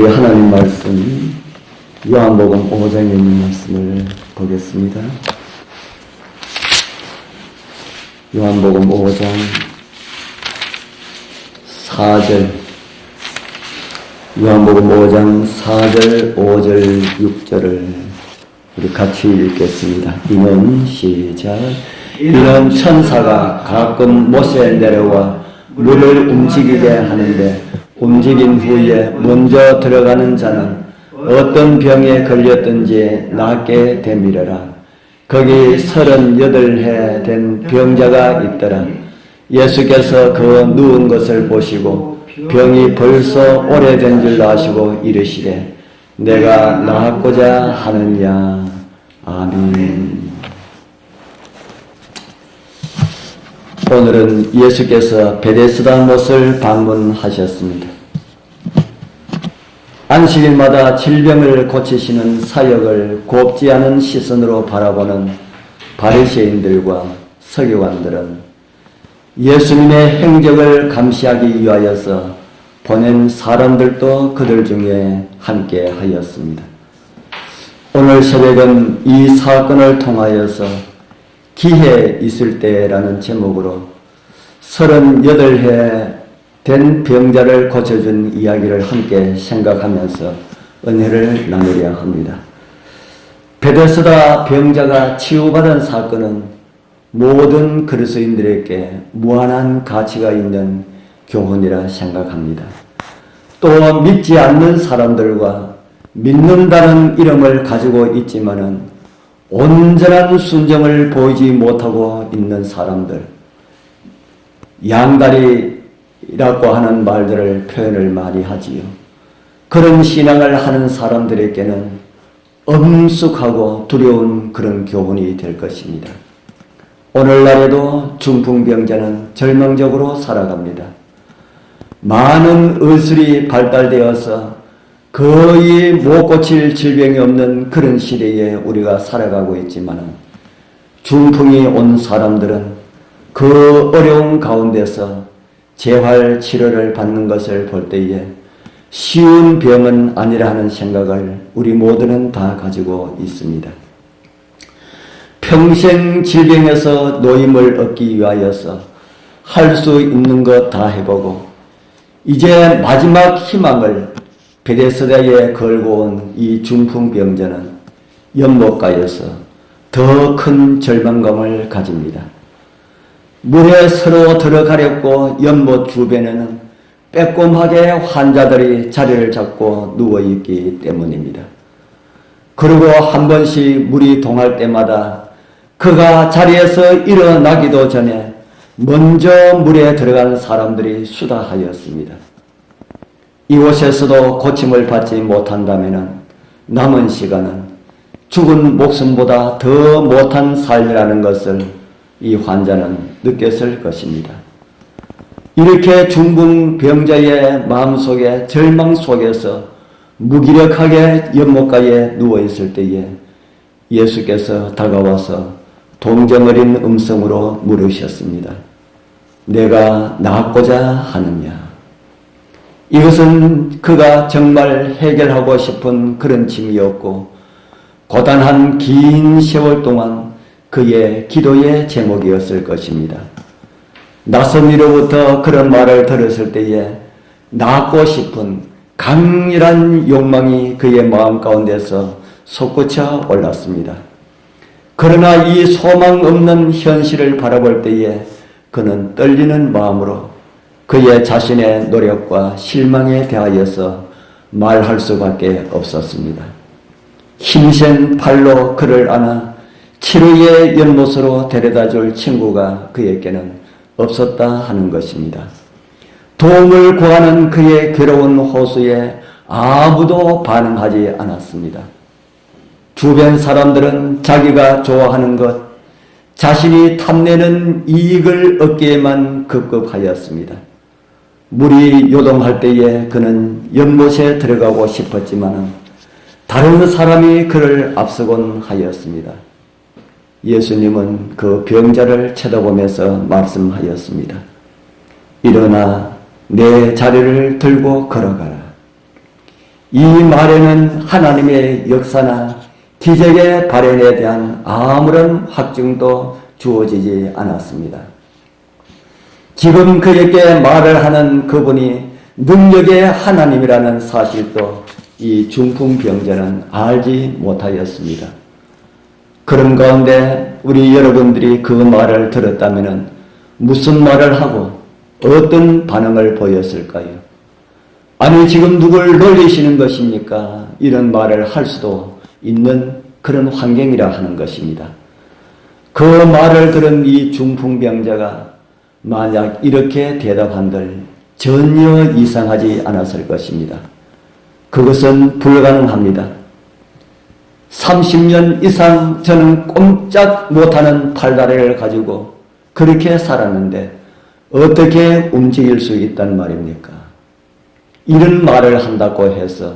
우리 하나님 말씀 요한복음 5장에 있는 말씀을 보겠습니다. 요한복음 5장 4절, 요한복음 5장 4절, 5절, 6절을 우리 같이 읽겠습니다. 이는 시작. 이는 천사가 가끔 못에 내려와 물을 움직이게 하는데 움직인 후에 먼저 들어가는 자는 어떤 병에 걸렸든지 낫게 되미려라. 거기 38해 된 병자가 있더라. 예수께서 그 누운 것을 보시고 병이 벌써 오래된 줄 아시고 이르시되 내가 나았고자 하느냐. 아멘. 오늘은 예수께서 베데스다 못을 방문하셨습니다. 안식일마다 질병을 고치시는 사역을 곱지 않은 시선으로 바라보는 바리새인들과 서기관들은 예수님의 행적을 감시하기 위하여서 보낸 사람들도 그들 중에 함께 하였습니다. 오늘 새벽은 이 사건을 통하여서 기회 있을 때라는 제목으로 38해 된 병자를 고쳐준 이야기를 함께 생각하면서 은혜를 나누려 합니다. 베데스다 병자가 치유받은 사건은 모든 그리스도인들에게 무한한 가치가 있는 교훈이라 생각합니다. 또 믿지 않는 사람들과 믿는다는 이름을 가지고 있지만은 온전한 순종을 보이지 못하고 있는 사람들, 양다리라고 하는 말들을 표현을 많이 하지요. 그런 신앙을 하는 사람들에게는 엄숙하고 두려운 그런 교훈이 될 것입니다. 오늘날에도 중풍병자는 절망적으로 살아갑니다. 많은 의술이 발달되어서 거의 못 고칠 질병이 없는 그런 시대에 우리가 살아가고 있지만 중풍이 온 사람들은 그 어려운 가운데서 재활 치료를 받는 것을 볼 때에 쉬운 병은 아니라는 생각을 우리 모두는 다 가지고 있습니다. 평생 질병에서 노임을 얻기 위하여서 할 수 있는 것 다 해보고 이제 마지막 희망을 베데스다에 걸고 온 이 중풍병자는 연못가에서 더 큰 절망감을 가집니다. 물에 서로 들어가렵고 연못 주변에는 빼꼼하게 환자들이 자리를 잡고 누워있기 때문입니다. 그리고 한 번씩 물이 동할 때마다 그가 자리에서 일어나기도 전에 먼저 물에 들어간 사람들이 수다하였습니다. 이곳에서도 고침을 받지 못한다면 남은 시간은 죽은 목숨보다 더 못한 삶이라는 것을 이 환자는 느꼈을 것입니다. 이렇게 중풍병자의 마음속에 절망 속에서 무기력하게 연못가에 누워있을 때에 예수께서 다가와서 동정 어린 음성으로 물으셨습니다. 내가 나았고자 하느냐? 이것은 그가 정말 해결하고 싶은 그런 짐이었고 고단한 긴 세월 동안 그의 기도의 제목이었을 것입니다. 낯선 이로부터 그런 말을 들었을 때에 나았고 싶은 강렬한 욕망이 그의 마음 가운데서 솟구쳐 올랐습니다. 그러나 이 소망 없는 현실을 바라볼 때에 그는 떨리는 마음으로 그의 자신의 노력과 실망에 대하여서 말할 수밖에 없었습니다. 힘센 팔로 그를 안아 치료의 연못으로 데려다 줄 친구가 그에게는 없었다 하는 것입니다. 도움을 구하는 그의 괴로운 호소에 아무도 반응하지 않았습니다. 주변 사람들은 자기가 좋아하는 것, 자신이 탐내는 이익을 얻기에만 급급하였습니다. 물이 요동할 때에 그는 연못에 들어가고 싶었지만 다른 사람이 그를 앞서곤 하였습니다. 예수님은 그 병자를 쳐다보면서 말씀하였습니다. 일어나 내 자리를 들고 걸어가라. 이 말에는 하나님의 역사나 기적의 발현에 대한 아무런 확증도 주어지지 않았습니다. 지금 그에게 말을 하는 그분이 능력의 하나님이라는 사실도 이 중풍병자는 알지 못하였습니다. 그런 가운데 우리 여러분들이 그 말을 들었다면 무슨 말을 하고 어떤 반응을 보였을까요? 아니, 지금 누굴 놀리시는 것입니까? 이런 말을 할 수도 있는 그런 환경이라 하는 것입니다. 그 말을 들은 이 중풍병자가 만약 이렇게 대답한들 전혀 이상하지 않았을 것입니다. 그것은 불가능합니다. 30년 이상 저는 꼼짝 못하는 팔다리를 가지고 그렇게 살았는데 어떻게 움직일 수 있단 말입니까? 이런 말을 한다고 해서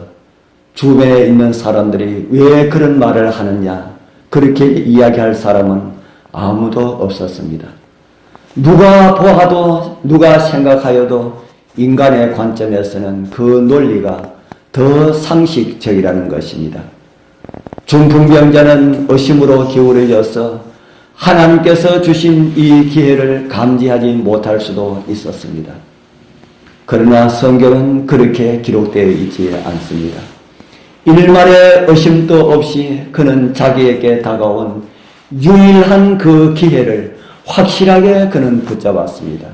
주변에 있는 사람들이 왜 그런 말을 하느냐, 그렇게 이야기할 사람은 아무도 없었습니다. 누가 보아도 누가 생각하여도 인간의 관점에서는 그 논리가 더 상식적이라는 것입니다. 중풍병자는 의심으로 기울어져서 하나님께서 주신 이 기회를 감지하지 못할 수도 있었습니다. 그러나 성경은 그렇게 기록되어 있지 않습니다. 일말의 의심도 없이 그는 자기에게 다가온 유일한 그 기회를 확실하게 그는 붙잡았습니다.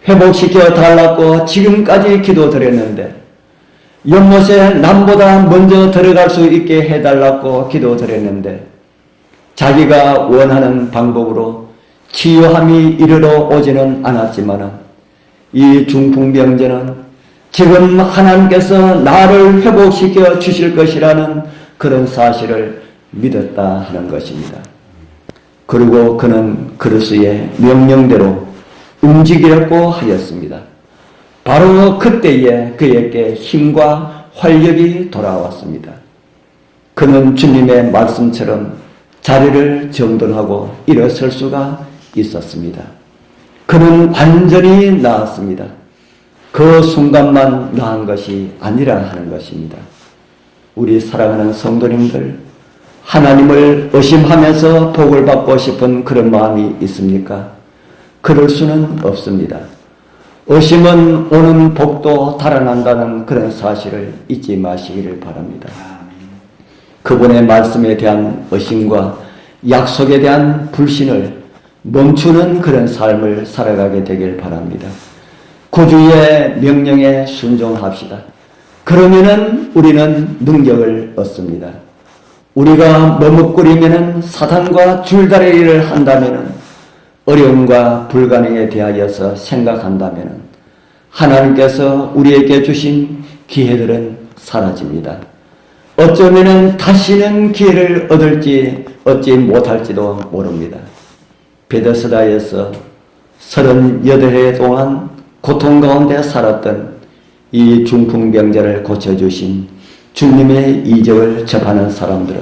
회복시켜 달라고 지금까지 기도드렸는데, 연못에 남보다 먼저 들어갈 수 있게 해달라고 기도드렸는데, 자기가 원하는 방법으로 치유함이 이르러 오지는 않았지만 이 중풍병자는 지금 하나님께서 나를 회복시켜 주실 것이라는 그런 사실을 믿었다 하는 것입니다. 그리고 그는 그리스도의 명령대로 움직이려고 하였습니다. 바로 그때에 그에게 힘과 활력이 돌아왔습니다. 그는 주님의 말씀처럼 자리를 정돈하고 일어설 수가 있었습니다. 그는 완전히 나았습니다. 그 순간만 나은 것이 아니라 하는 것입니다. 우리 사랑하는 성도님들, 하나님을 의심하면서 복을 받고 싶은 그런 마음이 있습니까? 그럴 수는 없습니다. 의심은 오는 복도 달아난다는 그런 사실을 잊지 마시기를 바랍니다. 그분의 말씀에 대한 의심과 약속에 대한 불신을 멈추는 그런 삶을 살아가게 되길 바랍니다. 구주의 명령에 순종합시다. 그러면은 우리는 능력을 얻습니다. 우리가 머뭇거리면은 사탄과 줄다리기를 한다면은, 어려움과 불가능에 대하여서 생각한다면은 하나님께서 우리에게 주신 기회들은 사라집니다. 어쩌면은 다시는 기회를 얻지 못할지도 모릅니다. 베데스다에서 38해 동안 고통 가운데 살았던 이 중풍병자를 고쳐주신 주님의 이적을 접하는 사람들은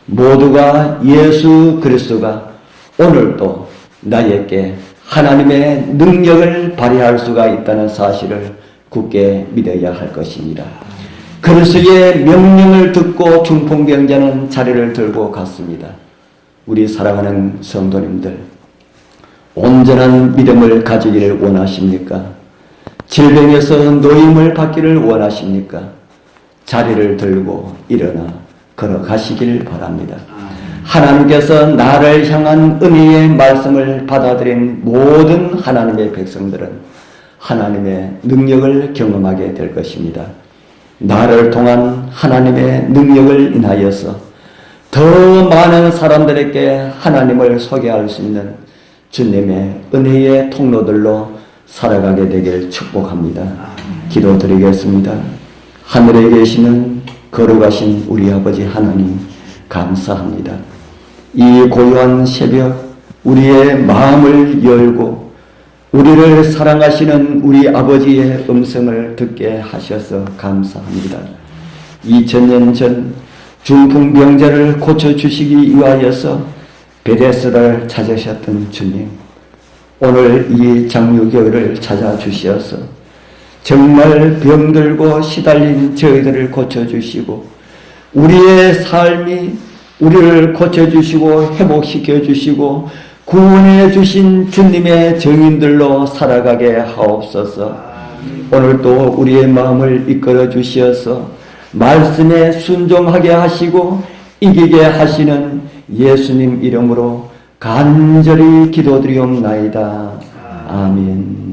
모두가 예수 그리스도가 오늘도 나에게 하나님의 능력을 발휘할 수가 있다는 사실을 굳게 믿어야 할 것입니다. 그리스도의 명령을 듣고 중풍병자는 자리를 들고 갔습니다. 우리 사랑하는 성도님들, 온전한 믿음을 가지기를 원하십니까? 질병에서 노임을 받기를 원하십니까? 자리를 들고 일어나 걸어가시길 바랍니다. 하나님께서 나를 향한 은혜의 말씀을 받아들인 모든 하나님의 백성들은 하나님의 능력을 경험하게 될 것입니다. 나를 통한 하나님의 능력을 인하여서 더 많은 사람들에게 하나님을 소개할 수 있는 주님의 은혜의 통로들로 살아가게 되길 축복합니다. 기도드리겠습니다. 하늘에 계시는 거룩하신 우리 아버지 하나님, 감사합니다. 이 고요한 새벽 우리의 마음을 열고 우리를 사랑하시는 우리 아버지의 음성을 듣게 하셔서 감사합니다. 2000년 전 중풍병자를 고쳐주시기 위하여서 베데스다를 찾으셨던 주님, 오늘 이 장유교회를 찾아주셔서 정말 병들고 시달린 저희들을 고쳐주시고 우리의 삶이 우리를 고쳐주시고 회복시켜주시고 구원해 주신 주님의 증인들로 살아가게 하옵소서. 오늘도 우리의 마음을 이끌어 주시어서 말씀에 순종하게 하시고 이기게 하시는 예수님 이름으로 간절히 기도드리옵나이다. 아멘.